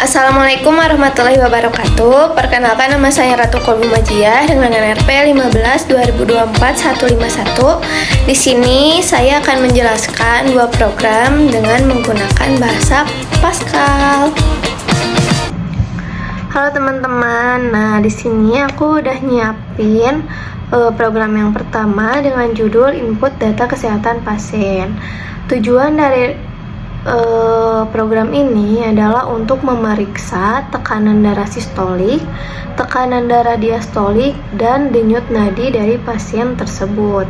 Assalamualaikum warahmatullahi wabarakatuh. Perkenalkan, nama saya Ratu Kolbu Majiah dengan NRP 15 2024 151. Di sini saya akan menjelaskan dua program dengan menggunakan bahasa Pascal. Halo teman-teman. Nah, di sini aku udah nyiapin program yang pertama dengan judul Input Data Kesehatan Pasien. Tujuan dari program ini adalah untuk memeriksa tekanan darah sistolik, tekanan darah diastolik, dan denyut nadi dari pasien tersebut.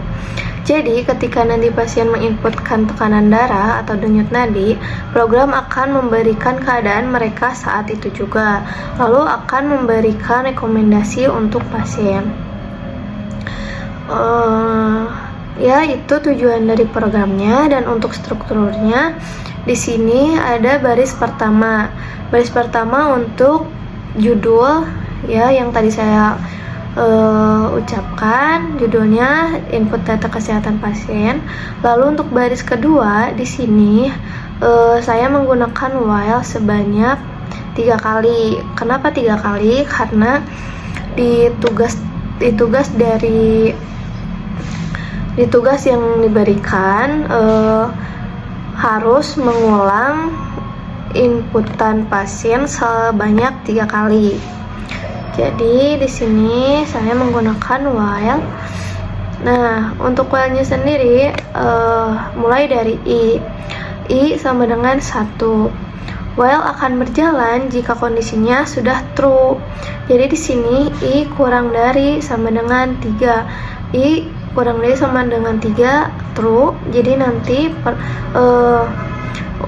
Jadi, ketika nanti pasien menginputkan tekanan darah atau denyut nadi, program akan memberikan keadaan mereka saat itu juga, lalu akan memberikan rekomendasi untuk pasien. Ya, itu tujuan dari programnya. Dan untuk strukturnya, di sini ada baris pertama. Baris pertama untuk judul ya yang tadi saya ucapkan, judulnya Input Data Kesehatan Pasien. Lalu untuk baris kedua di sini saya menggunakan while sebanyak 3 kali. Kenapa 3 kali? Karena di tugas yang diberikan harus mengulang inputan pasien sebanyak 3 kali. Jadi di sini saya menggunakan while. Nah, untuk while-nya sendiri mulai dari I sama dengan 1. While akan berjalan jika kondisinya sudah true. Jadi di sini I kurang dari sama dengan 3. I kurang dari sama dengan 3 true. Jadi nanti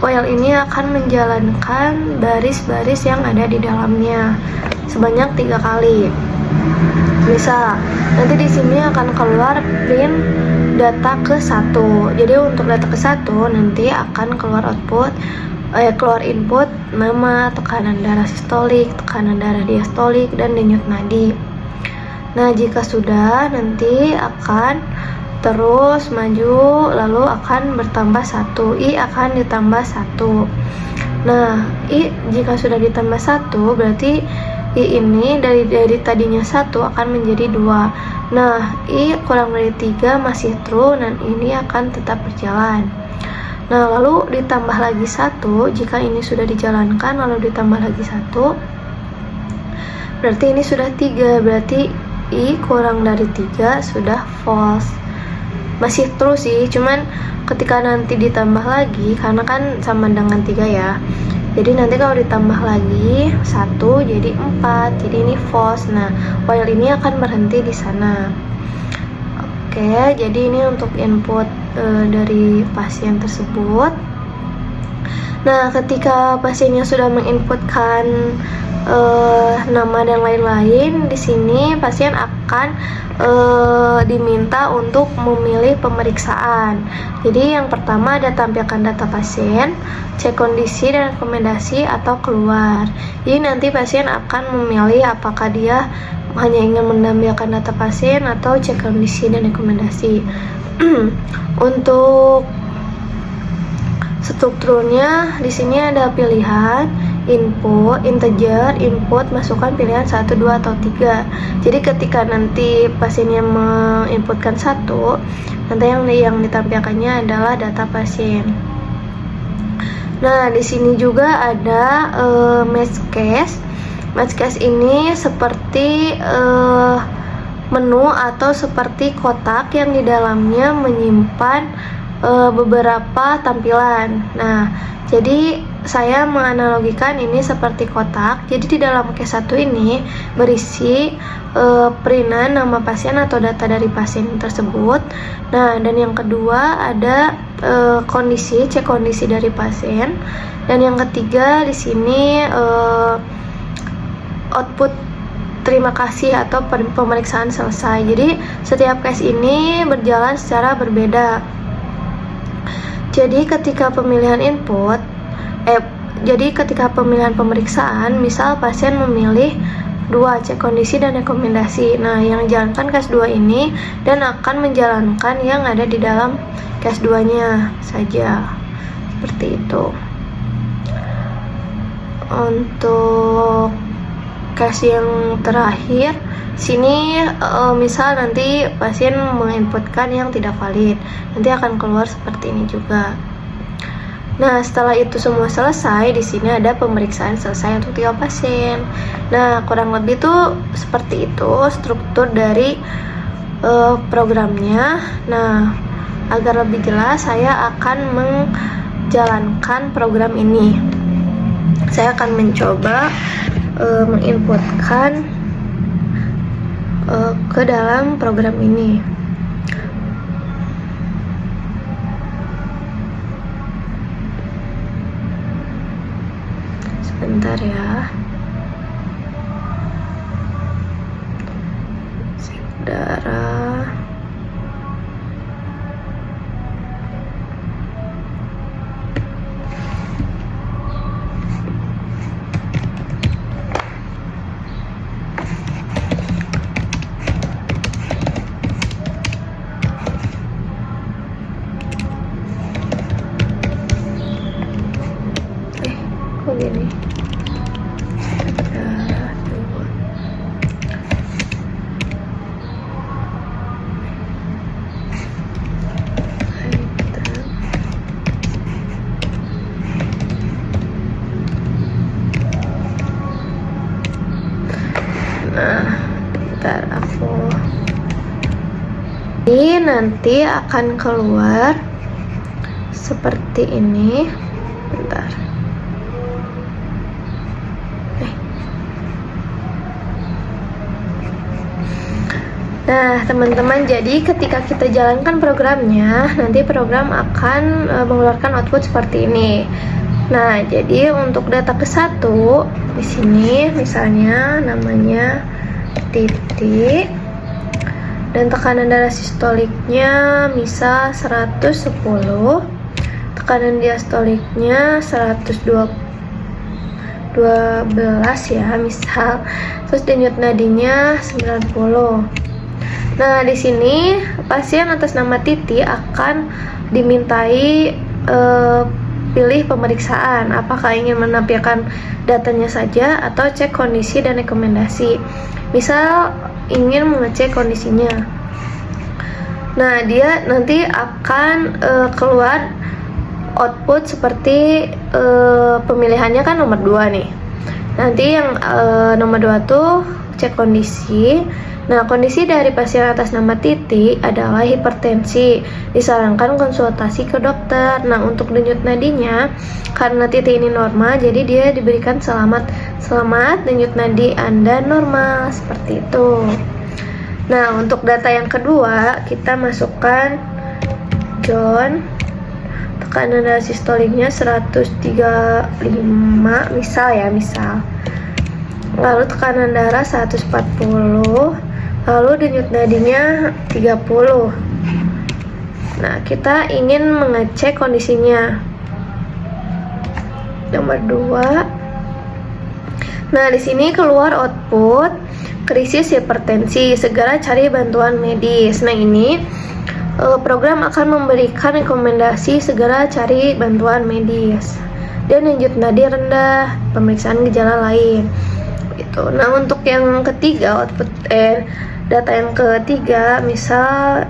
while ini akan menjalankan baris-baris yang ada di dalamnya sebanyak 3 kali. Bisa. Nanti di sini akan keluar print data ke 1. Jadi untuk data ke 1 nanti akan keluar keluar input nama, tekanan darah sistolik, tekanan darah diastolik, dan denyut nadi. Nah, jika sudah, nanti akan terus maju, lalu akan bertambah 1. I akan ditambah 1. Nah, I jika sudah ditambah 1, berarti I ini dari tadinya 1 akan menjadi 2. Nah, I kurang dari 3 masih true, dan ini akan tetap berjalan. Nah, lalu ditambah lagi 1, jika ini sudah dijalankan, lalu ditambah lagi 1, berarti ini sudah 3, berarti I kurang dari 3 sudah false. Masih true sih, cuman ketika nanti ditambah lagi, karena kan sama dengan 3 ya, jadi nanti kalau ditambah lagi 1 jadi 4, jadi ini false. Nah, while ini akan berhenti di sana. Oke, jadi ini untuk input dari pasien tersebut. Nah, ketika pasiennya sudah menginputkan nama dan lain-lain, di sini pasien akan diminta untuk memilih pemeriksaan. Jadi yang pertama ada tampilkan data pasien, cek kondisi dan rekomendasi, atau keluar. Jadi nanti pasien akan memilih apakah dia hanya ingin menampilkan data pasien atau cek kondisi dan rekomendasi. Untuk strukturnya di sini ada pilihan input, integer, input, masukkan pilihan 1, 2, atau 3. Jadi ketika nanti pasiennya menginputkan 1, nanti yang ditampilkannya adalah data pasien. Nah, di sini juga ada match case. Match case ini seperti menu atau seperti kotak yang di dalamnya menyimpan beberapa tampilan. Nah, jadi saya menganalogikan ini seperti kotak. Jadi di dalam case 1 ini berisi printan nama pasien atau data dari pasien tersebut. Nah, dan yang kedua ada cek kondisi dari pasien. Dan yang ketiga di sini output terima kasih atau pemeriksaan selesai. Jadi setiap case ini berjalan secara berbeda. Jadi ketika pemilihan pemeriksaan, misal pasien memilih 2, cek kondisi dan rekomendasi. Nah, yang jalankan case 2 ini dan akan menjalankan yang ada di dalam case 2-nya saja. Seperti itu. untuk case yang terakhir sini, misal nanti pasien menginputkan yang tidak valid, nanti akan keluar seperti ini juga. Nah, setelah itu semua selesai, di sini ada pemeriksaan selesai untuk 3 pasien. Nah, kurang lebih tuh seperti itu struktur dari programnya. Nah, agar lebih jelas, saya akan menjalankan program ini. Saya akan mencoba menginputkan ke dalam program ini. Sebentar ya. Darah. Kok gini? Darah 2. Nah, ntar ini nanti akan keluar seperti ini. Bentar. Nah, teman-teman, jadi ketika kita jalankan programnya, nanti program akan mengeluarkan output seperti ini. Nah, jadi untuk data ke-1 di sini misalnya namanya titik dan tekanan darah sistoliknya misal 110, tekanan diastoliknya 112 ya misal, terus denyut nadinya 90. Nah, di sini pasien atas nama Titi akan dimintai pilih pemeriksaan, apakah ingin menampilkan datanya saja atau cek kondisi dan rekomendasi. Misal ingin mengecek kondisinya. Nah, dia nanti akan keluar output seperti pemilihannya kan nomor 2 nih. Nanti yang nomor 2 tuh cek kondisi. Nah, kondisi dari pasien atas nama Titi adalah hipertensi. Disarankan konsultasi ke dokter. Nah, untuk denyut nadinya, karena Titi ini normal, jadi dia diberikan selamat denyut nadi Anda normal, seperti itu. Nah, untuk data yang kedua, kita masukkan John. Tekanan darah sistoliknya 135, misal. Lalu tekanan darah 140. Lalu denyut nadinya 30. Nah, kita ingin mengecek kondisinya. Nomor 2. Nah, di sini keluar output krisis hipertensi, segera cari bantuan medis. Nah, ini program akan memberikan rekomendasi segera cari bantuan medis. Dan denyut nadi rendah, pemeriksaan gejala lain. Gitu. Nah, untuk yang ketiga output data yang ketiga misal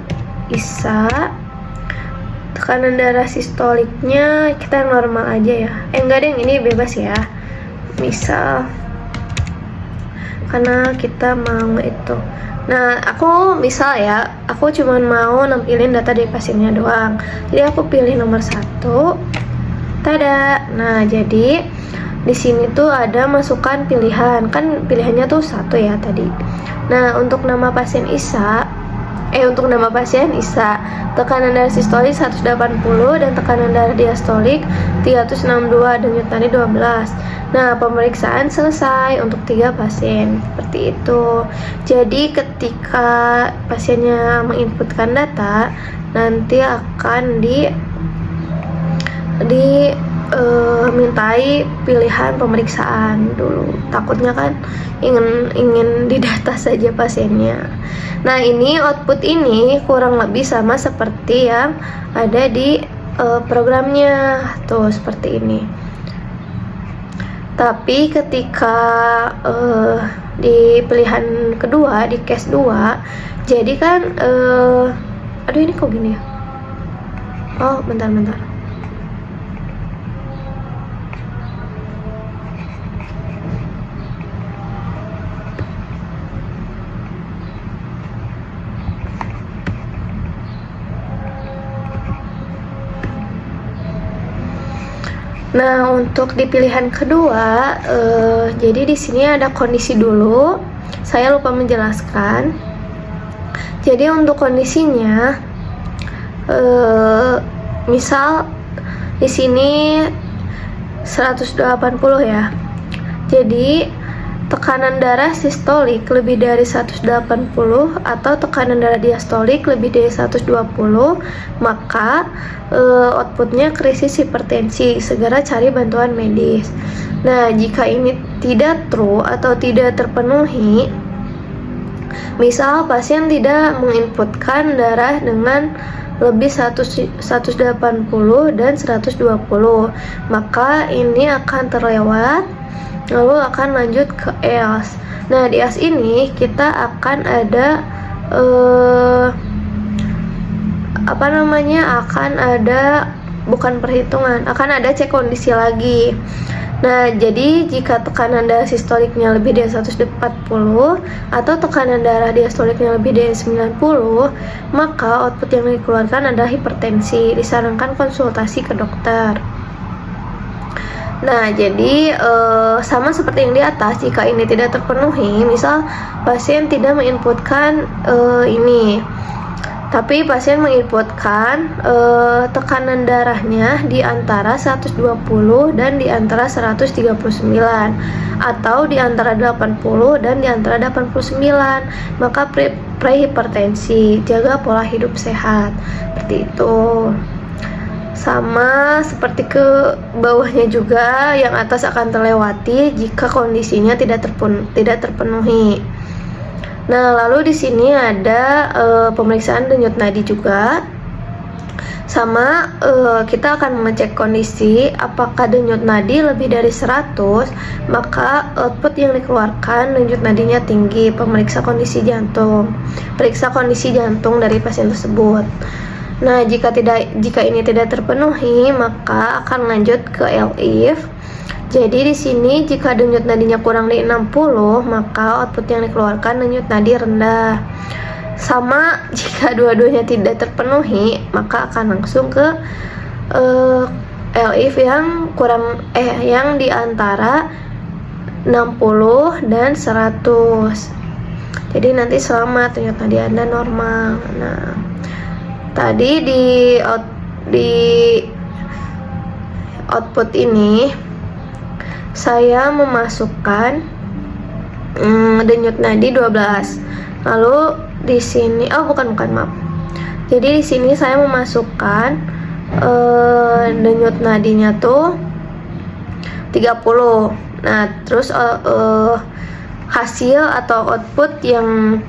ISA, tekanan darah sistoliknya kita normal aja ya. Enggak deh, ini bebas ya. Misal karena kita mau itu. Nah, aku misal ya, aku cuma mau nampilin data dari pasiennya doang. Jadi aku pilih nomor 1. Tada. Nah, jadi di sini tuh ada masukan pilihan. Kan pilihannya tuh 1 ya tadi. Nah, untuk nama pasien Isa, tekanan darah sistolik 180 dan tekanan darah diastolik 362, denyut nadi 12. Nah, pemeriksaan selesai untuk 3 pasien. Seperti itu. Jadi ketika pasiennya menginputkan data, nanti akan mintai pilihan pemeriksaan dulu. Takutnya kan ingin didata saja pasiennya. Nah, ini output ini kurang lebih sama seperti yang ada di programnya. Tuh, seperti ini. Tapi ketika di pilihan kedua, di case 2, jadi kan aduh ini kok gini ya? Oh, bentar. Nah, untuk di pilihan kedua, jadi di sini ada kondisi dulu. Saya lupa menjelaskan. Jadi untuk kondisinya, misal di sini 180 ya. Jadi tekanan darah sistolik lebih dari 180 atau tekanan darah diastolik lebih dari 120, maka outputnya krisis hipertensi. Segera cari bantuan medis. Nah, jika ini tidak true atau tidak terpenuhi, misal pasien tidak menginputkan darah dengan lebih 180 dan 120, maka ini akan terlewat, lalu akan lanjut ke EAS. Nah, di EAS ini kita akan ada akan ada, bukan perhitungan, akan ada cek kondisi lagi. Nah, jadi jika tekanan darah sistoliknya lebih dari 140 atau tekanan darah diastoliknya lebih dari 90, maka output yang dikeluarkan adalah hipertensi. Disarankan konsultasi ke dokter. Nah, jadi sama seperti yang di atas, jika ini tidak terpenuhi, misal pasien tidak menginputkan ini, tapi pasien menginputkan tekanan darahnya di antara 120 dan di antara 139, atau di antara 80 dan di antara 89, maka prehipertensi. Jaga pola hidup sehat. Seperti itu. Sama seperti ke bawahnya juga, yang atas akan terlewati jika kondisinya tidak terpenuhi. Nah, lalu di sini ada pemeriksaan denyut nadi juga. Sama kita akan mengecek kondisi apakah denyut nadi lebih dari 100, maka output yang dikeluarkan denyut nadinya tinggi. Pemeriksa kondisi jantung. Periksa kondisi jantung dari pasien tersebut. Nah, jika ini tidak terpenuhi, maka akan lanjut ke LIF. Jadi di sini jika denyut nadinya kurang dari 60, maka output yang dikeluarkan denyut nadi rendah. Sama jika dua-duanya tidak terpenuhi, maka akan langsung ke LIF yang yang di antara 60 dan 100. Jadi nanti selamat, denyut nadi Anda normal. Nah, tadi di output ini saya memasukkan denyut nadi 12. Lalu di sini maaf. Jadi di sini saya memasukkan denyut nadinya tuh 30. Nah, terus hasil atau output yang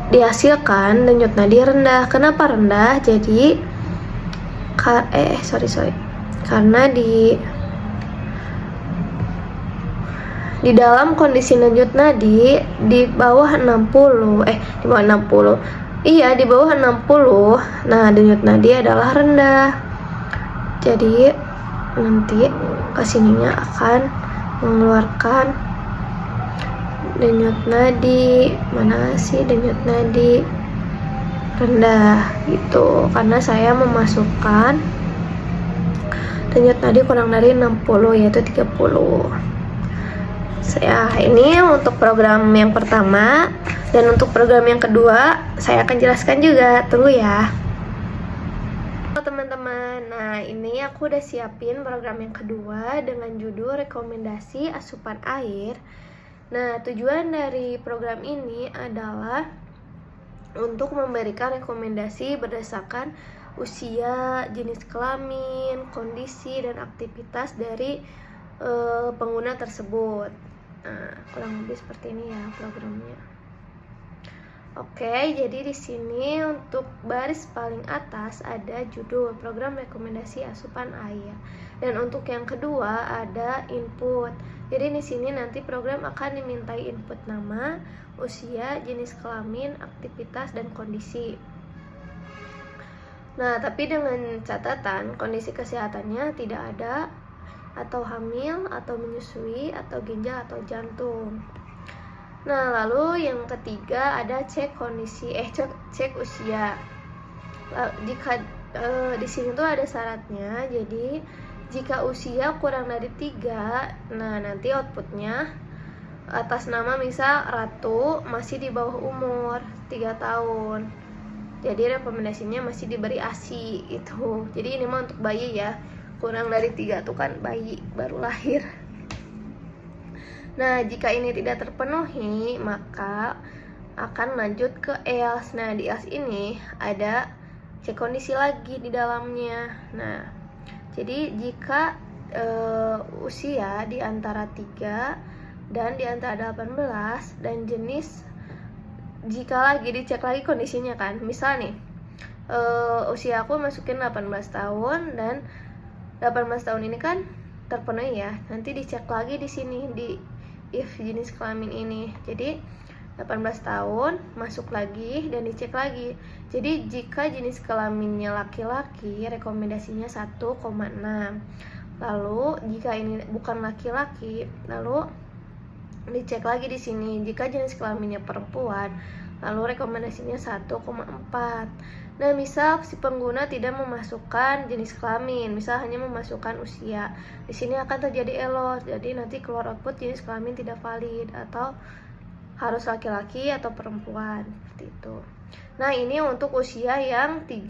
dihasilkan denyut nadi rendah. Kenapa rendah? Jadi karena di dalam kondisi denyut nadi di bawah 60. Di bawah 60. Nah, denyut nadi adalah rendah. Jadi nanti kesininya akan mengeluarkan denyut nadi, mana sih denyut nadi rendah gitu, karena saya memasukkan denyut nadi kurang dari 60, yaitu 30. Ini untuk program yang pertama, dan untuk program yang kedua saya akan jelaskan juga, tunggu ya. Halo teman-teman, nah ini aku udah siapin program yang kedua dengan judul rekomendasi asupan air. Nah, tujuan dari program ini adalah untuk memberikan rekomendasi berdasarkan usia, jenis kelamin, kondisi, dan aktivitas dari pengguna tersebut. Nah, kurang lebih seperti ini ya programnya. Oke, jadi di sini untuk baris paling atas ada judul program rekomendasi asupan air. Dan untuk yang kedua ada input. Jadi di sini nanti program akan dimintai input nama, usia, jenis kelamin, aktivitas, dan kondisi. Nah, tapi dengan catatan kondisi kesehatannya tidak ada, atau hamil, atau menyusui, atau ginjal, atau jantung. Nah, lalu yang ketiga ada cek kondisi cek usia. Jika di sini tuh ada syaratnya. Jadi jika usia kurang dari 3, nah nanti outputnya atas nama misal Ratu masih di bawah umur 3 tahun. Jadi rekomendasinya masih diberi ASI gitu. Jadi ini mah untuk bayi ya. Kurang dari 3 tuh kan bayi baru lahir. Nah, jika ini tidak terpenuhi, maka akan lanjut ke EAS. Nah, di EAS ini ada cek kondisi lagi di dalamnya. Nah, jadi jika usia di antara 3 dan di antara 18 dan jenis, jika lagi dicek lagi kondisinya kan. Misal nih, usia aku masukin 18 tahun dan 18 tahun ini kan terpenuhi ya. Nanti dicek lagi di sini di if jenis kelamin ini. Jadi 18 tahun masuk lagi dan dicek lagi. Jadi jika jenis kelaminnya laki-laki rekomendasinya 1,6. Lalu jika ini bukan laki-laki, lalu dicek lagi di sini. Jika jenis kelaminnya perempuan, lalu rekomendasinya 1,4. Nah, misal si pengguna tidak memasukkan jenis kelamin, misal hanya memasukkan usia, di sini akan terjadi error. Jadi nanti keluar output jenis kelamin tidak valid atau harus laki-laki atau perempuan seperti itu. Nah, ini untuk usia yang di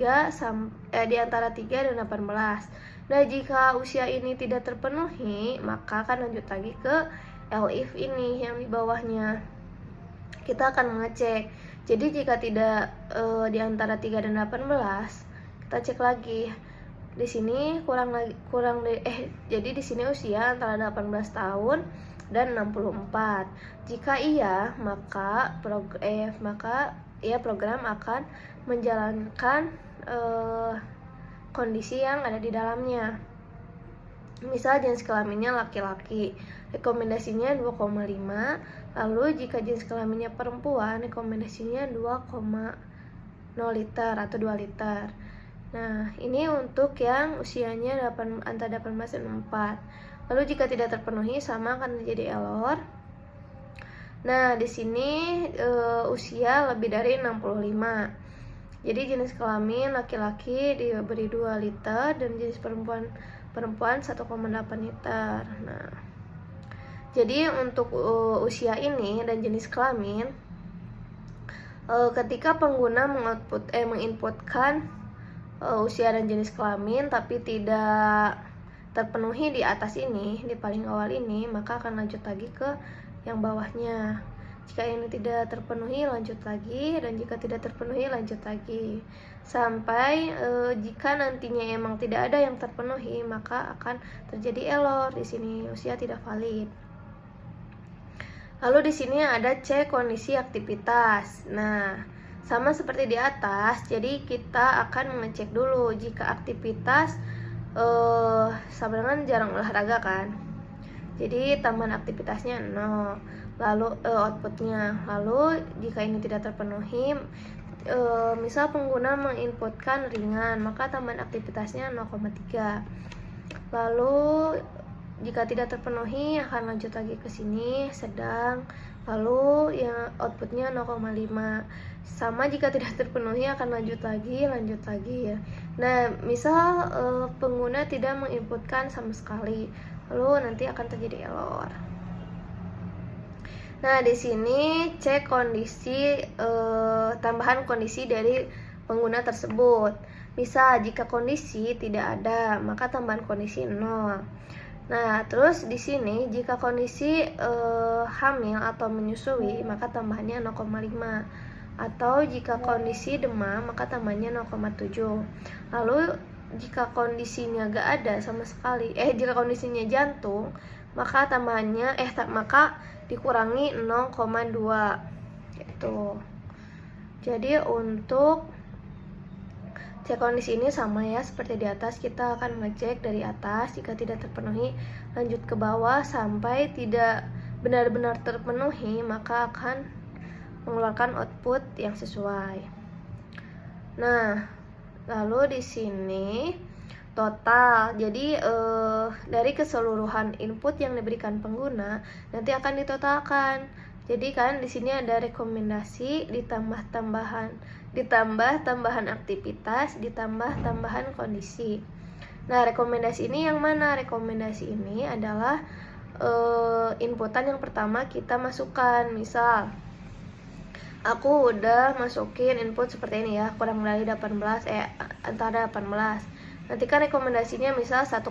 antara 3 dan 18. Nah, jika usia ini tidak terpenuhi, maka akan lanjut lagi ke elif ini yang di bawahnya. Kita akan mengecek. Jadi jika tidak di antara 3 dan 18, kita cek lagi. Di sini jadi di sini usia antara 18 tahun dan 64. Jika iya, maka program akan menjalankan kondisi yang ada di dalamnya. Misal jenis kelaminnya laki-laki, rekomendasinya 2,5. Lalu jika jenis kelaminnya perempuan, rekomendasinya 2,0 liter atau 2 liter. Nah, ini untuk yang usianya antara 18 dan 4. Lalu jika tidak terpenuhi, sama akan terjadi error. Nah, di sini usia lebih dari 65. Jadi jenis kelamin laki-laki diberi 2 liter dan jenis perempuan 1,8 liter. Nah, jadi untuk usia ini dan jenis kelamin, ketika pengguna menginputkan usia dan jenis kelamin tapi tidak terpenuhi di atas ini, di paling awal ini, maka akan lanjut lagi ke yang bawahnya. Jika ini tidak terpenuhi, lanjut lagi, dan jika tidak terpenuhi, lanjut lagi. Sampai jika nantinya emang tidak ada yang terpenuhi, maka akan terjadi error. Di sini usia tidak valid. Lalu di sini ada cek kondisi aktivitas. Nah, sama seperti di atas, jadi kita akan mengecek dulu jika aktivitas sama dengan jarang olahraga kan. Jadi tambahan aktivitasnya 0. Lalu outputnya. Lalu jika ini tidak terpenuhi, misal pengguna menginputkan ringan, maka tambahan aktivitasnya 0,3. Lalu jika tidak terpenuhi akan lanjut lagi ke sini sedang. Lalu yang outputnya 0,5. Sama jika tidak terpenuhi akan lanjut lagi ya. Nah, misal pengguna tidak menginputkan sama sekali, lalu nanti akan terjadi error. Nah, di sini cek kondisi tambahan kondisi dari pengguna tersebut. Misal jika kondisi tidak ada, maka tambahan kondisi 0. Nah, terus di sini jika kondisi hamil atau menyusui, maka tambahannya 0,5. Atau jika kondisi demam, maka tambahannya 0,7. Lalu jika kondisinya gak ada sama sekali, jika kondisinya jantung, maka tambahannya maka dikurangi 0,2 gitu. Jadi untuk cek kondisi ini sama ya seperti di atas, kita akan ngecek dari atas, jika tidak terpenuhi lanjut ke bawah sampai tidak benar-benar terpenuhi, maka akan mengeluarkan output yang sesuai. Nah, lalu di sini total. Jadi dari keseluruhan input yang diberikan pengguna nanti akan ditotalkan. Jadi kan di sini ada rekomendasi ditambah tambahan aktivitas ditambah tambahan kondisi. Nah, rekomendasi ini yang mana? Rekomendasi ini adalah inputan yang pertama kita masukkan. Misal aku udah masukin input seperti ini ya, kurang dari 18 antara 18. Nanti kan rekomendasinya misal 1,4.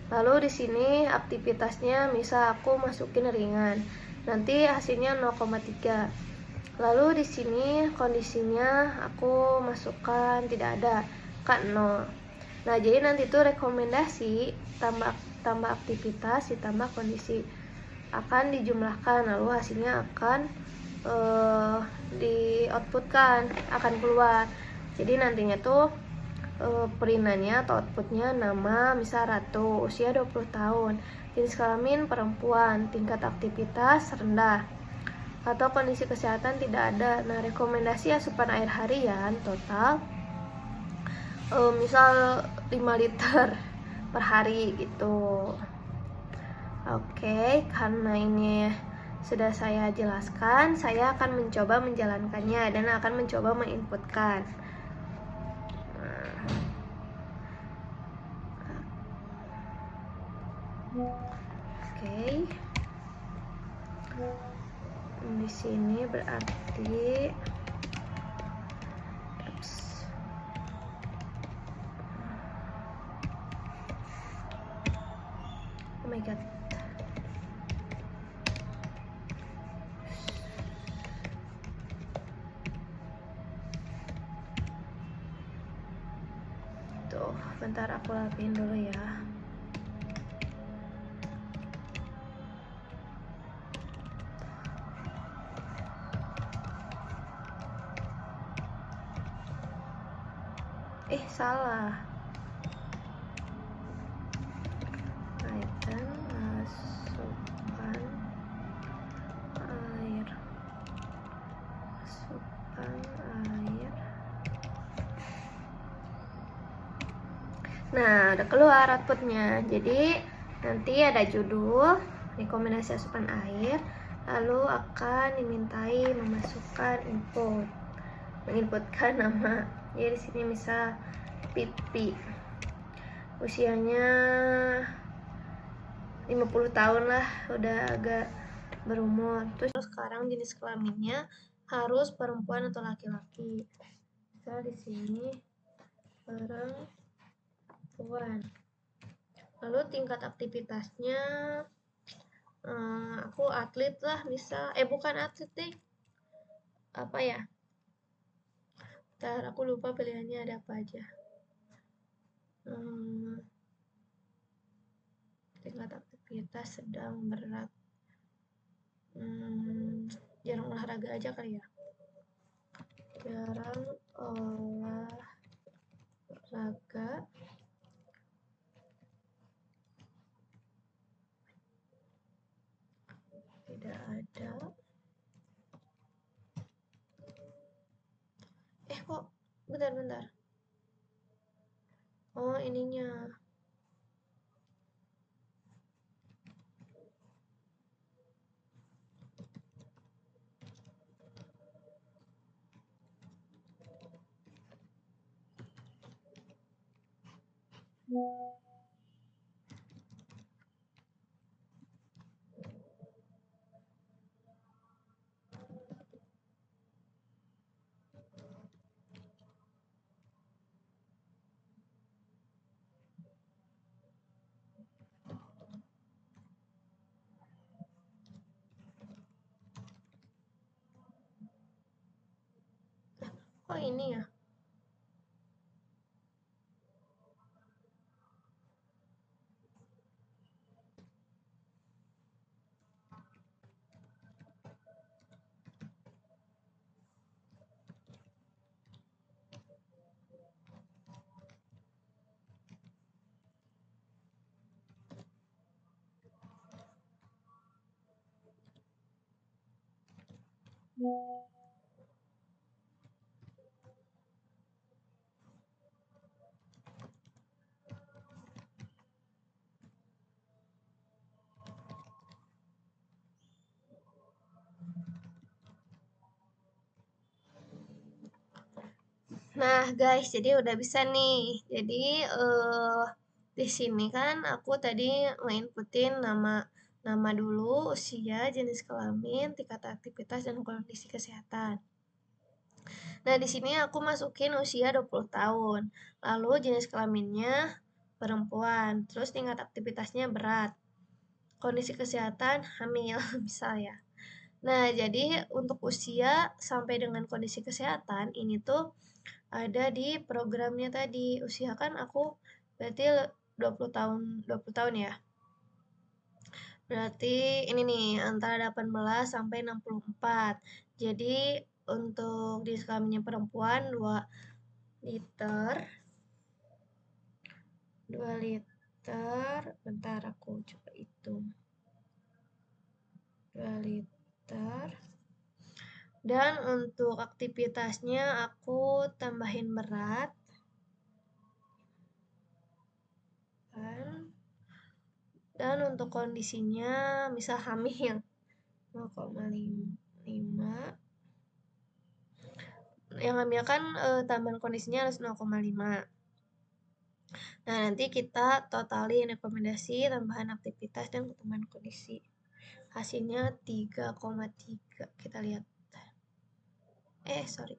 Lalu di sini aktivitasnya misal aku masukin ringan. Nanti hasilnya 0,3. Lalu di sini kondisinya aku masukkan tidak ada, kan 0. Nah, jadi nanti itu rekomendasi tambah aktivitas ditambah kondisi akan dijumlahkan, lalu hasilnya akan di outputkan, akan keluar. Jadi nantinya tuh perinannya atau outputnya nama misal Ratu, usia 20 tahun, jenis kelamin perempuan, tingkat aktivitas rendah, atau kondisi kesehatan tidak ada. Nah, rekomendasi asupan air harian total misal 5 liter per hari gitu. Oke, karena ini sudah saya jelaskan, saya akan mencoba menjalankannya dan akan mencoba menginputkan. Oke. Di sini berarti oh my god. Tuh, bentar aku rapiin dulu ya. Salah. Item asupan air. Nah, udah keluar outputnya. Jadi nanti ada judul rekomendasi asupan air, lalu akan dimintai memasukkan input, menginputkan nama. Jadi di sini misal Pipi, usianya 50 tahun lah, udah agak berumur. Terus sekarang jenis kelaminnya harus perempuan atau laki-laki. Misal di sini perempuan. Lalu tingkat aktivitasnya aku atlet lah, misal bukan atlet deh, apa ya, ntar aku lupa pilihannya ada apa aja. Tingkat aktivitas sedang, berat, jarang olahraga aja kali ya, jarang olahraga, tidak ada. Kok bentar. Oh, ininya. Oh, ini ya. Nah, guys, jadi udah bisa nih. Jadi di sini kan aku tadi nginputin nama dulu, usia, jenis kelamin, tingkat aktivitas dan kondisi kesehatan. Nah, di sini aku masukin usia 20 tahun. Lalu jenis kelaminnya perempuan, terus tingkat aktivitasnya berat. Kondisi kesehatan hamil misalnya. Nah, jadi untuk usia sampai dengan kondisi kesehatan ini tuh ada di programnya tadi. Usia kan aku berarti 20 tahun 20 tahun ya. Berarti ini nih antara 18 sampai 64. Jadi untuk di kelaminnya perempuan 2 liter 2 liter, bentar aku coba hitung. 2 liter. Dan untuk aktivitasnya aku tambahin berat. Dan untuk kondisinya misal hamil 0,5. Yang hamil kan tambahan kondisinya harus 0,5. Nah, nanti kita totalin rekomendasi, tambahan aktivitas, dan tambahan kondisi. Hasilnya 3,3. Kita lihat. Sorry.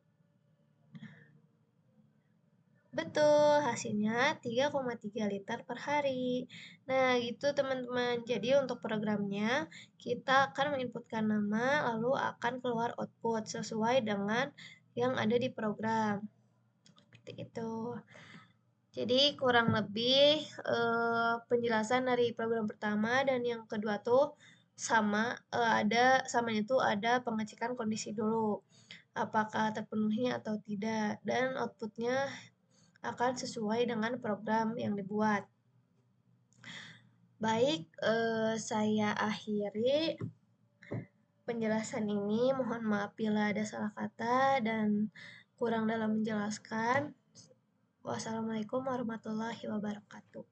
Betul, hasilnya 3,3 liter per hari. Nah, gitu teman-teman. Jadi untuk programnya, kita akan menginputkan nama, lalu akan keluar output sesuai dengan yang ada di program. Seperti itu. Jadi kurang lebih penjelasan dari program pertama dan yang kedua tuh sama, samanya tuh ada pengecekan kondisi dulu. Apakah terpenuhi atau tidak, dan outputnya akan sesuai dengan program yang dibuat. Baik, saya akhiri penjelasan ini. Mohon maaf bila ada salah kata dan kurang dalam menjelaskan. Wassalamualaikum warahmatullahi wabarakatuh.